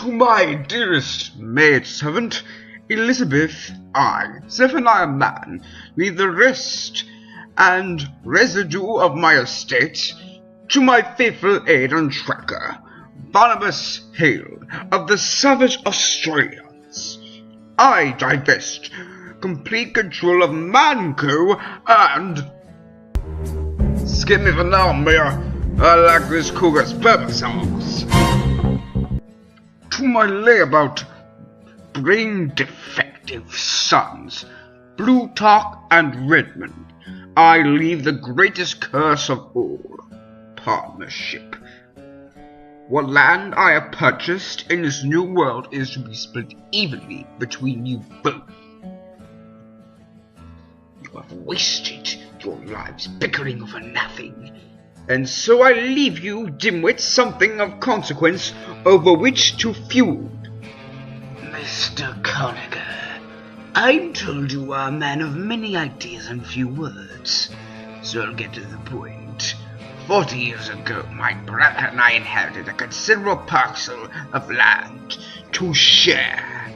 To my dearest maidservant, Elizabeth, I, Zephaniah Man, leave the rest and residue of my estate to my faithful aid and tracker, Barnabas Hale, of the Savage Australians. I divest complete control of Manco and... Skip me for now, Mayor. I like this cougar's pepper sauce. To my layabout brain defective sons, Plutarch and Redmond, I leave the greatest curse of all, partnership. What land I have purchased in this new world is to be split evenly between you both. You have wasted your lives bickering over nothing, and so I leave you, dimwits, something of consequence over which to feud. Mr. Conager, I'm told you are a man of many ideas and few words, so I'll get to the point. 40 years ago, my brother and I inherited a considerable parcel of land to share.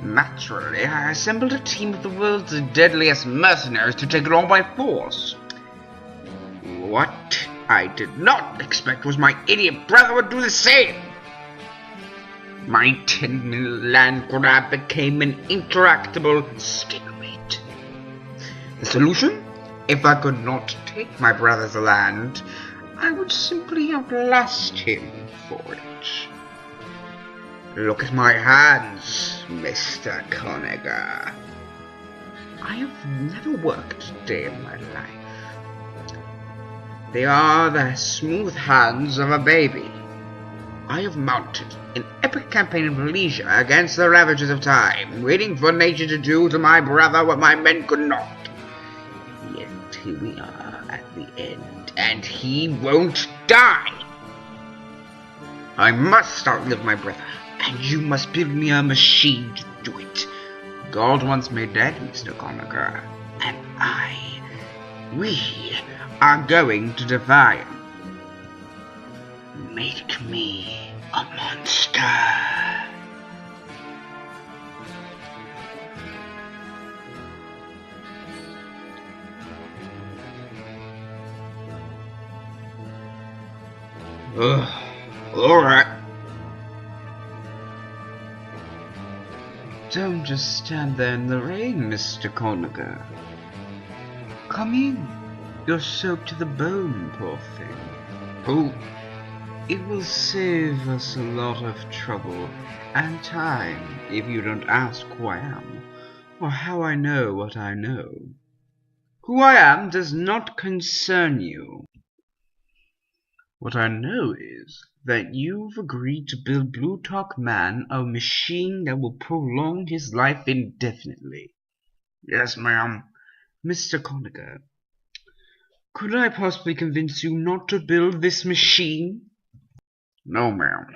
Naturally, I assembled a team of the world's deadliest mercenaries to take it all by force. What I did not expect was my idiot brother would do the same. My 10-minute land grab became an interactable stalemate. The solution? If I could not take my brother's land, I would simply outlast him for it. Look at my hands, Mr. Conager. I have never worked a day in my life. They are the smooth hands of a baby. I have mounted an epic campaign of leisure against the ravages of time, waiting for nature to do to my brother what my men could not. Yet here we are at the end, and he won't die. I must outlive my brother, and you must build me a machine to do it. God wants me dead, Mr. Conager, and we are going to defy him. Make me a monster. Alright. Don't just stand there in the rain, Mr. Conager. Come in. You're soaked to the bone, poor thing. Who? It will save us a lot of trouble and time if you don't ask who I am, or how I know what I know. Who I am does not concern you. What I know is that you've agreed to build Plutarch Man a machine that will prolong his life indefinitely. Yes, ma'am. Mr. Conager, could I possibly convince you not to build this machine? No, ma'am.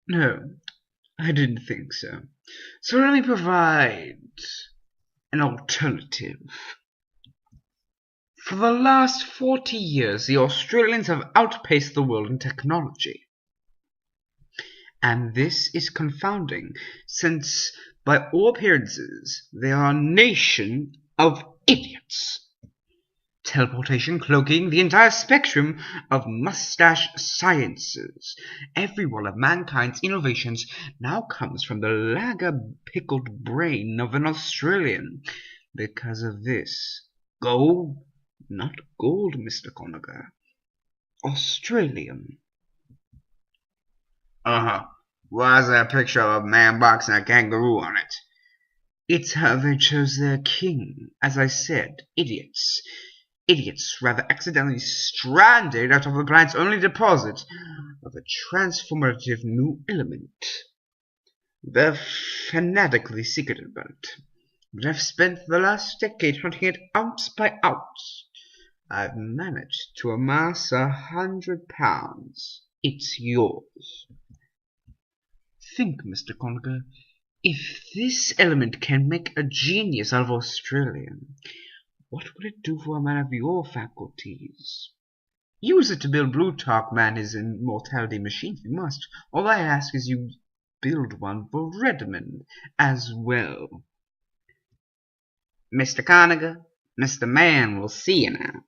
No, I didn't think so. So let me provide an alternative. For the last 40 years, the Australians have outpaced the world in technology. And this is confounding, since, by all appearances, they are a nation of idiots. Teleportation, cloaking, the entire spectrum of mustache sciences. Every one of mankind's innovations now comes from the lager-pickled brain of an Australian. Because of this, gold, not gold, Mr. Conager, Australian. Why is there a picture of a man boxing a kangaroo on it? It's how they chose their king. As I said, idiots. Idiots, rather accidentally stranded out of the planet's only deposit of a transformative new element. They're fanatically secretive about it, but I've spent the last decade hunting it ounce by ounce. I've managed to amass 100 pounds. It's yours. Think, Mr. Conager, if this element can make a genius out of Australian, what would it do for a man of your faculties? Use it to build LooseCannon his immortality machine if you must. All I ask is you build one for Redmond as well. Mr. Conager, Mr. Man will see you now.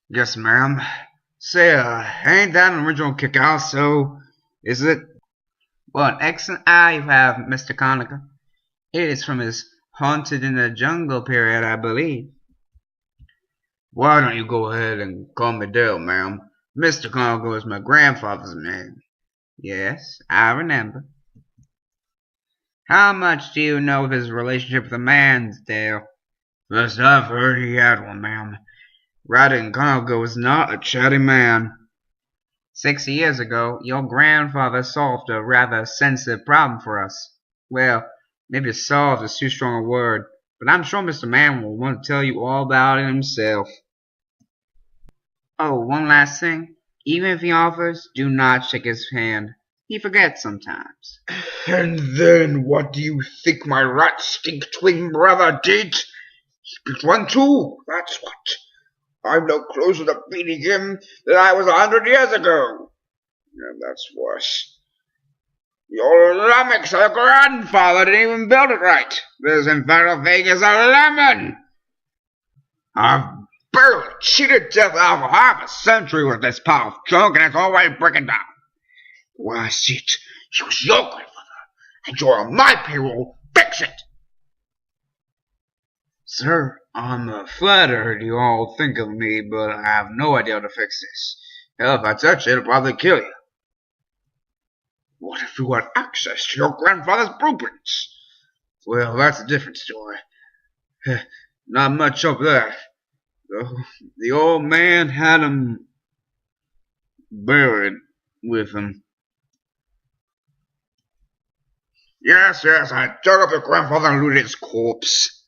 Yes, ma'am. Say, ain't that an original kick-out, so is it? What an excellent eye you have, Mr. Conager. It is from his Haunted in the Jungle period, I believe. Why don't you go ahead and call me Dale, ma'am? Mr. Conager is my grandfather's name. Yes, I remember. How much do you know of his relationship with the man, Dale? First I've heard he had one, ma'am. Riding Conager was not a chatty man. 60 years ago, your grandfather solved a rather sensitive problem for us. Well, maybe solved is too strong a word, but I'm sure Mr. Man will want to tell you all about it himself. Oh, one last thing. Even if he offers, do not shake his hand. He forgets sometimes. And then what do you think my rat-stink twin brother did? He picked one too, that's what. I'm no closer to beating him than I was 100 years ago. And that's worse. Your lummox, your grandfather didn't even build it right. This infernal thing is a lemon. I've barely cheated death out of half a century with this pile of junk, and it's already breaking down. When I see it, he was your grandfather, and you're on my payroll. Fix it! Sir, I'm flattered you all think of me, but I have no idea how to fix this. Hell, if I touch it, it'll probably kill you. What if you had access to your grandfather's blueprints? Well, that's a different story. Not much of that. The old man had him buried with him. Yes, I dug up your grandfather and looted his corpse.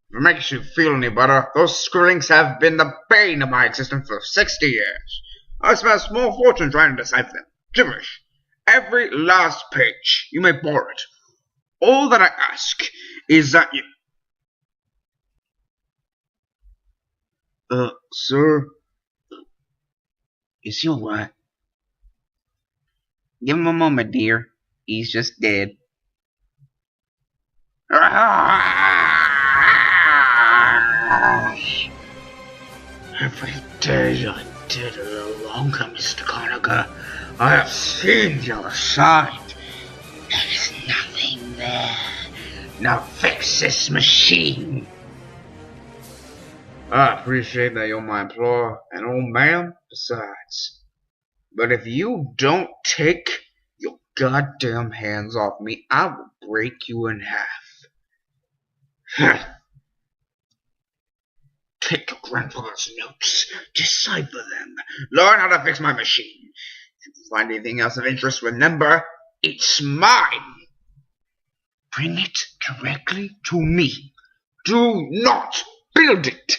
If it makes you feel any better, those scribblings have been the bane of my existence for 60 years. I spent a small fortune trying to decipher them. Gibberish. Every last page. You may borrow it. All that I ask is that you... Sir? Is he alright? Give him a moment, dear. He's just dead. Every day you're dead a little longer, Mr. Conager. I have seen the other side. There is nothing there. Now fix this machine. I appreciate that you're my employer and old man besides. But if you don't take your goddamn hands off me, I will break you in half. Take your grandfather's notes, decipher them, learn how to fix my machine. If you find anything else of interest, remember, it's mine. Bring it directly to me. Do not build it.